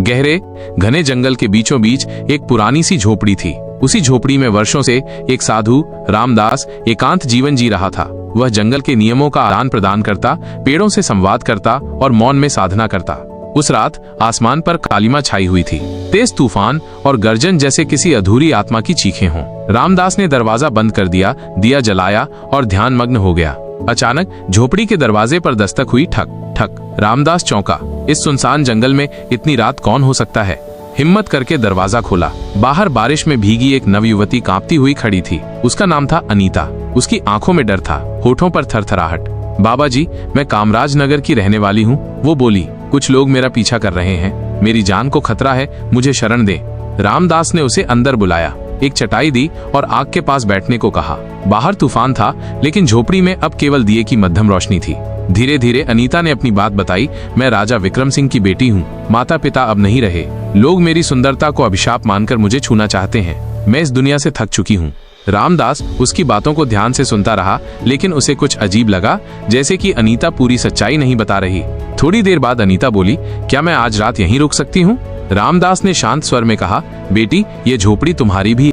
गहरे घने जंगल के बीचों बीच एक पुरानी सी झोपड़ी थी। उसी झोपड़ी में वर्षों से एक साधु रामदास एकांत जीवन जी रहा था। वह जंगल के नियमों का आदान प्रदान करता, पेड़ों से संवाद करता और मौन में साधना करता। उस रात आसमान पर कालिमा छाई हुई थी, तेज तूफान और गर्जन जैसे किसी अधूरी आत्मा की चीखें हों। रामदास ने दरवाजा बंद कर दिया, दिया जलाया और ध्यान मग्न हो गया। अचानक झोपड़ी के दरवाजे पर दस्तक हुई, ठक ठक। रामदास चौंका। इस सुनसान जंगल में इतनी रात कौन हो सकता है? हिम्मत करके दरवाजा खोला। बाहर बारिश में भीगी एक नवयुवती कांपती हुई खड़ी थी। उसका नाम था अनीता। उसकी आंखों में डर था, होठों पर थरथराहट। बाबा जी, मैं कामराज नगर की रहने वाली हूँ, वो बोली। कुछ लोग मेरा पीछा कर रहे हैं, मेरी जान को खतरा है, मुझे शरण दे। रामदास ने उसे अंदर बुलाया, एक चटाई दी और आग के पास बैठने को कहा। बाहर तूफान था, लेकिन झोपड़ी में अब केवल दिए की मध्यम रोशनी थी। धीरे धीरे अनीता ने अपनी बात बताई। मैं राजा विक्रम सिंह की बेटी हूँ। माता पिता अब नहीं रहे। लोग मेरी सुंदरता को अभिशाप मानकर मुझे छूना चाहते हैं। मैं इस दुनिया से थक चुकी हूँ। रामदास उसकी बातों को ध्यान से सुनता रहा, लेकिन उसे कुछ अजीब लगा, जैसे कि अनीता पूरी सच्चाई नहीं बता रही। थोड़ी देर बाद अनीता बोली, क्या मैं आज रात यहीं रुक सकती हूँ? रामदास ने शांत स्वर में कहा, बेटी, ये झोपड़ी तुम्हारी भी।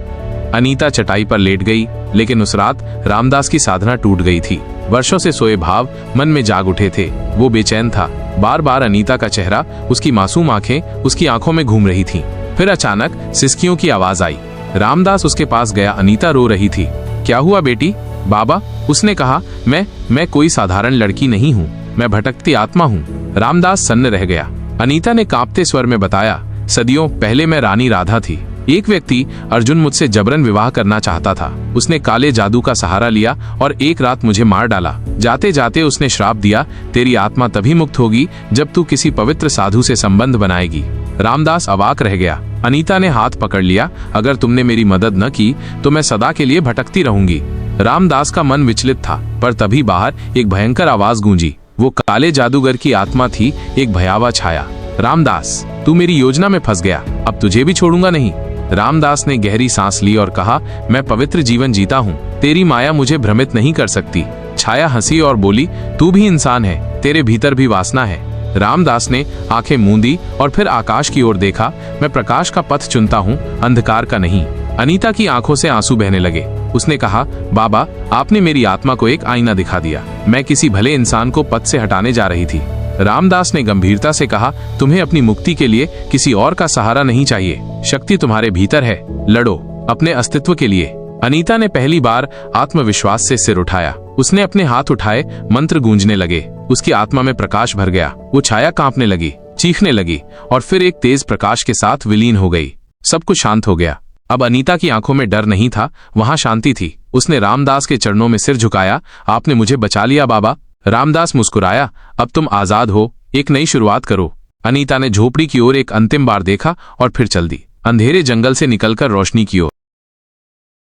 अनीता चटाई पर लेट गई, लेकिन उस रात रामदास की साधना टूट गई थी। वर्षों से सोए भाव मन में जाग उठे थे। वो बेचैन था। बार बार अनीता का चेहरा, उसकी मासूम आंखें उसकी आंखों में घूम रही थीं। फिर अचानक सिसकियों की आवाज आई। रामदास उसके पास गया। अनीता रो रही थी। क्या हुआ बेटी? बाबा, उसने कहा, मैं कोई साधारण लड़की नहीं हूँ, मैं भटकती आत्मा हूँ। रामदास सन्न रह गया। अनीता ने कांपते स्वर में बताया, सदियों पहले मैं रानी राधा थी। एक व्यक्ति अर्जुन मुझसे जबरन विवाह करना चाहता था। उसने काले जादू का सहारा लिया और एक रात मुझे मार डाला। जाते जाते उसने श्राप दिया, तेरी आत्मा तभी मुक्त होगी जब तू किसी पवित्र साधु से संबंध बनाएगी। रामदास अवाक रह गया। अनीता ने हाथ पकड़ लिया, अगर तुमने मेरी मदद न की तो मैं सदा के लिए भटकती रहूंगी। रामदास का मन विचलित था, पर तभी बाहर एक भयंकर आवाज गूंजी। वो काले जादूगर की आत्मा थी। एक भयावह छाया। रामदास, तू मेरी योजना में फंस गया, अब तुझे भी छोड़ूंगा नहीं। रामदास ने गहरी सांस ली और कहा, मैं पवित्र जीवन जीता हूँ, तेरी माया मुझे भ्रमित नहीं कर सकती। छाया हंसी और बोली, तू भी इंसान है, तेरे भीतर भी वासना है। रामदास ने आंखें मूंदी और फिर आकाश की ओर देखा। मैं प्रकाश का पथ चुनता हूँ, अंधकार का नहीं। अनीता की आंखों से आंसू बहने लगे। उसने कहा, बाबा, आपने मेरी आत्मा को एक आईना दिखा दिया। मैं किसी भले इंसान को पथ से हटाने जा रही थी। रामदास ने गंभीरता से कहा, तुम्हें अपनी मुक्ति के लिए किसी और का सहारा नहीं चाहिए। शक्ति तुम्हारे भीतर है, लड़ो अपने अस्तित्व के लिए। अनीता ने पहली बार आत्मविश्वास से सिर उठाया। उसने अपने हाथ उठाए, मंत्र गूंजने लगे। उसकी आत्मा में प्रकाश भर गया। वो छाया कांपने लगी, चीखने लगी और फिर एक तेज प्रकाश के साथ विलीन हो गई। सब कुछ शांत हो गया। अब अनीता की आंखों में डर नहीं था, वहां शांति थी। उसने रामदास के चरणों में सिर झुकाया। आपने मुझे बचा लिया बाबा। रामदास मुस्कुराया, अब तुम आजाद हो, एक नई शुरुआत करो। अनीता ने झोपड़ी की ओर एक अंतिम बार देखा और फिर चल दी, अंधेरे जंगल से निकलकर रोशनी की ओर।